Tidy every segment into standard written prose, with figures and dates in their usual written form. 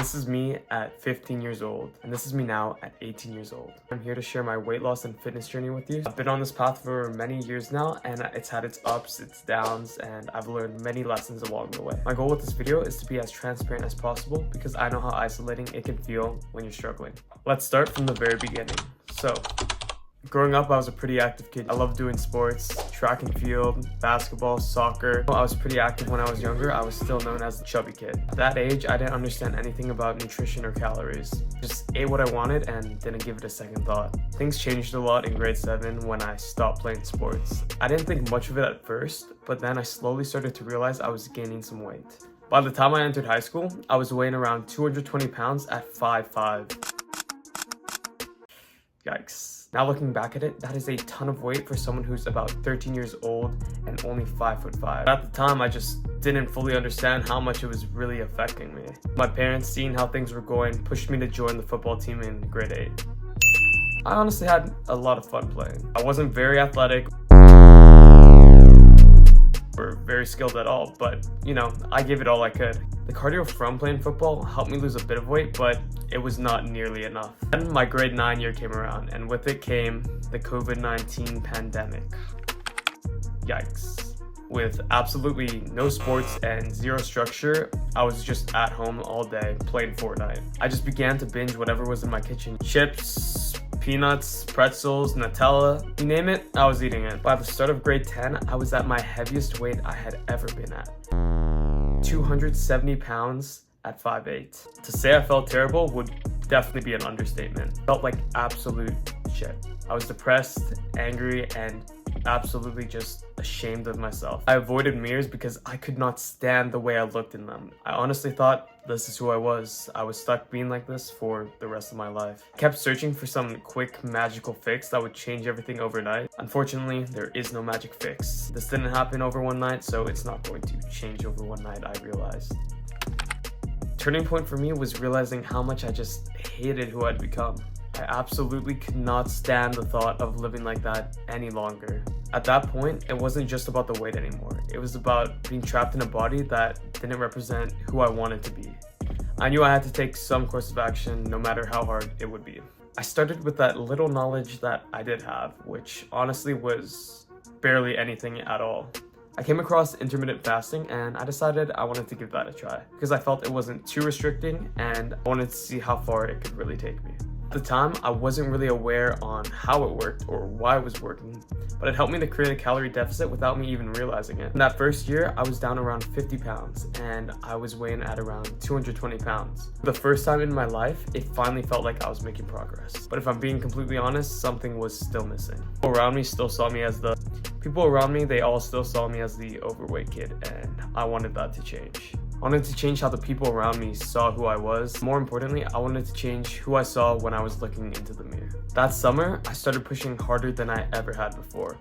This is me at 15 years old, and this is me now at 18 years old. I'm here to share my weight loss and fitness journey with you. I've been on this path for many years now, and it's had its ups, its downs, and I've learned many lessons along the way. My goal with this video is to be as transparent as possible because I know how isolating it can feel when you're struggling. Let's start from the very beginning. So, growing up, I was a pretty active kid. I loved doing sports, track and field, basketball, soccer. I was pretty active when I was younger. I was still known as the chubby kid. At that age, I didn't understand anything about nutrition or calories. Just ate what I wanted and didn't give it a second thought. Things changed a lot in grade 7 when I stopped playing sports. I didn't think much of it at first, but then I slowly started to realize I was gaining some weight. By the time I entered high school, I was weighing around 220 pounds at 5'5". Yikes. Now looking back at it, that is a ton of weight for someone who's about 13 years old and only 5'5". At the time, I just didn't fully understand how much it was really affecting me. My parents, seeing how things were going, pushed me to join the football team in grade 8. I honestly had a lot of fun playing. I wasn't very athletic or very skilled at all, but you know, I gave it all I could. The cardio from playing football helped me lose a bit of weight, but it was not nearly enough. Then my grade 9 year came around, and with it came the COVID-19 pandemic. Yikes. With absolutely no sports and zero structure, I was just at home all day playing Fortnite. I just began to binge whatever was in my kitchen. Chips, peanuts, pretzels, Nutella, you name it, I was eating it. By the start of grade 10, I was at my heaviest weight I had ever been at. 270 pounds at 5'8". To say I felt terrible would definitely be an understatement. Felt like absolute shit. I was depressed, angry, and absolutely just ashamed of myself. I avoided mirrors because I could not stand the way I looked in them. I honestly thought this is who I was. I was stuck being like this for the rest of my life. I kept searching for some quick magical fix that would change everything overnight. Unfortunately, there is no magic fix. This didn't happen over one night, so it's not going to change over one night, I realized. Turning point for me was realizing how much I just hated who I'd become. I absolutely could not stand the thought of living like that any longer. At that point, it wasn't just about the weight anymore. It was about being trapped in a body that didn't represent who I wanted to be. I knew I had to take some course of action, no matter how hard it would be. I started with that little knowledge that I did have, which honestly was barely anything at all. I came across intermittent fasting and I decided I wanted to give that a try because I felt it wasn't too restricting and I wanted to see how far it could really take me. At the time, I wasn't really aware on how it worked or why it was working, but it helped me to create a calorie deficit without me even realizing it. In that first year, I was down around 50 pounds and I was weighing at around 220 pounds. For the first time in my life, it finally felt like I was making progress. But if I'm being completely honest, something was still missing. People around me all saw me as the overweight kid, and I wanted that to change. I wanted to change how the people around me saw who I was. More importantly, I wanted to change who I saw when I was looking into the mirror. That summer, I started pushing harder than I ever had before.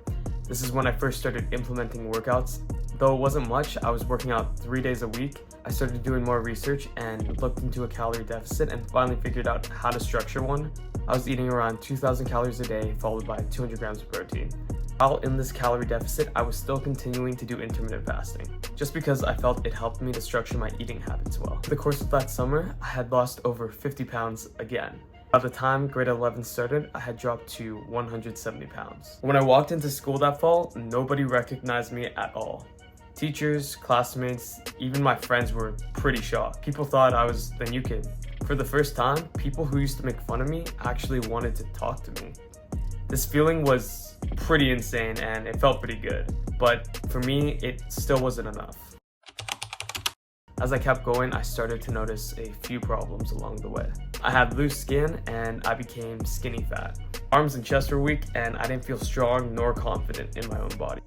This is when I first started implementing workouts. Though it wasn't much, I was working out 3 days a week. I started doing more research and looked into a calorie deficit and finally figured out how to structure one. I was eating around 2,000 calories a day, followed by 200 grams of protein. While in this calorie deficit, I was still continuing to do intermittent fasting, just because I felt it helped me to structure my eating habits well. Over the course of that summer, I had lost over 50 pounds again. By the time grade 11 started, I had dropped to 170 pounds. When I walked into school that fall, nobody recognized me at all. Teachers, classmates, even my friends were pretty shocked. People thought I was the new kid. For the first time, people who used to make fun of me actually wanted to talk to me. This feeling was pretty insane and it felt pretty good, but for me, it still wasn't enough. As I kept going, I started to notice a few problems along the way. I had loose skin and I became skinny fat. Arms and chest were weak and I didn't feel strong nor confident in my own body.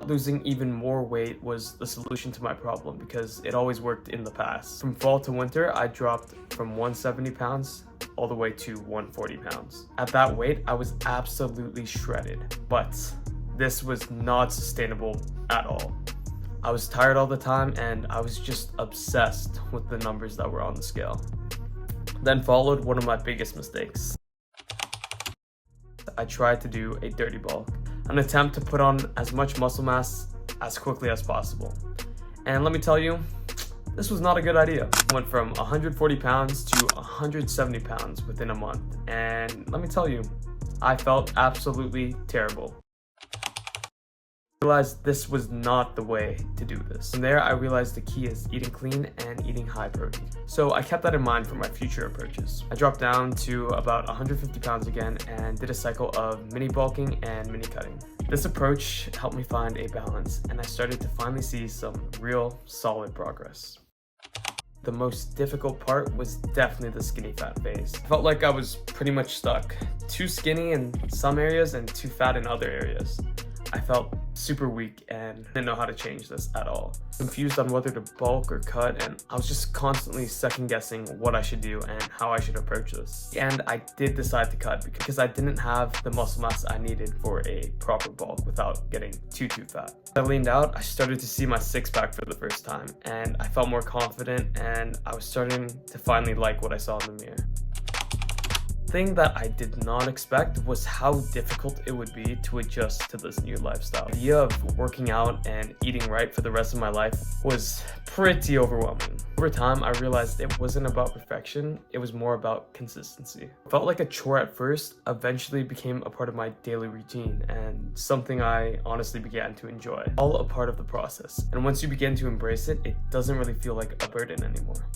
Losing even more weight was the solution to my problem because it always worked in the past. From fall to winter, I dropped from 170 pounds all the way to 140 pounds. At that weight, I was absolutely shredded, but this was not sustainable at all. I was tired all the time and I was just obsessed with the numbers that were on the scale. Then followed one of my biggest mistakes. I tried to do a dirty bulk, an attempt to put on as much muscle mass as quickly as possible. And let me tell you, This was not a good idea. I went from 140 pounds to 170 pounds within a month, and let me tell you, I felt absolutely terrible. I realized this was not the way to do this. From there, I realized the key is eating clean and eating high protein. So I kept that in mind for my future approaches. I dropped down to about 150 pounds again and did a cycle of mini bulking and mini cutting. This approach helped me find a balance, and I started to finally see some real solid progress. The most difficult part was definitely the skinny fat phase. I felt like I was pretty much stuck. Too skinny in some areas and too fat in other areas. I felt super weak and didn't know how to change this at all. Confused on whether to bulk or cut, and I was just constantly second guessing what I should do and how I should approach this. And I did decide to cut because I didn't have the muscle mass I needed for a proper bulk without getting too fat. As I leaned out, I started to see my six-pack for the first time, and I felt more confident, and I was starting to finally like what I saw in the mirror. Thing that I did not expect was how difficult it would be to adjust to this new lifestyle. The idea of working out and eating right for the rest of my life was pretty overwhelming. Over time, I realized it wasn't about perfection, it was more about consistency. It felt like a chore at first, eventually became a part of my daily routine and something I honestly began to enjoy. All a part of the process. And once you begin to embrace it, it doesn't really feel like a burden anymore.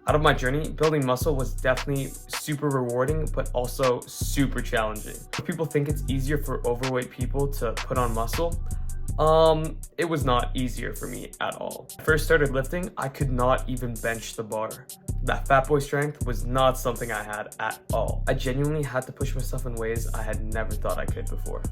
Out of my journey, building muscle was definitely super rewarding, but also super challenging. People think it's easier for overweight people to put on muscle. It was not easier for me at all. When I first started lifting, I could not even bench the bar. That fat boy strength was not something I had at all. I genuinely had to push myself in ways I had never thought I could before.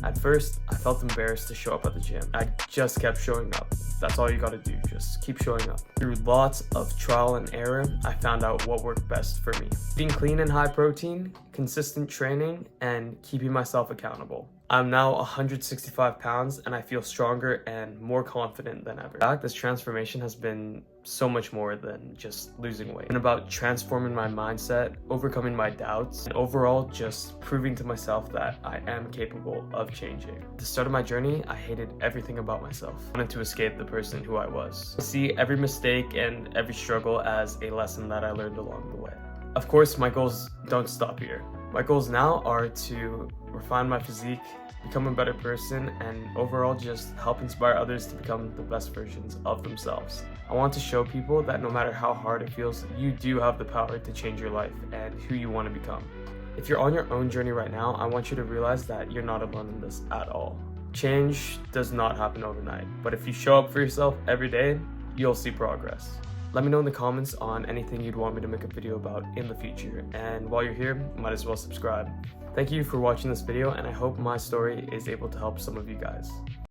At first, I felt embarrassed to show up at the gym. I just kept showing up. That's all you gotta do, just keep showing up. Through lots of trial and error, I found out what worked best for me. Being clean and high protein, consistent training, and keeping myself accountable. I'm now 165 pounds and I feel stronger and more confident than ever. In fact, this transformation has been so much more than just losing weight. And about transforming my mindset, overcoming my doubts, and overall just proving to myself that I am capable of changing. At the start of my journey, I hated everything about myself. I wanted to escape the person who I was. I see every mistake and every struggle as a lesson that I learned along the way. Of course, my goals don't stop here. My goals now are to refine my physique, become a better person, and overall just help inspire others to become the best versions of themselves. I want to show people that no matter how hard it feels, you do have the power to change your life and who you want to become. If you're on your own journey right now, I want you to realize that you're not alone in this at all. Change does not happen overnight, but if you show up for yourself every day, you'll see progress. Let me know in the comments on anything you'd want me to make a video about in the future, and while you're here, might as well subscribe. Thank you for watching this video, and I hope my story is able to help some of you guys.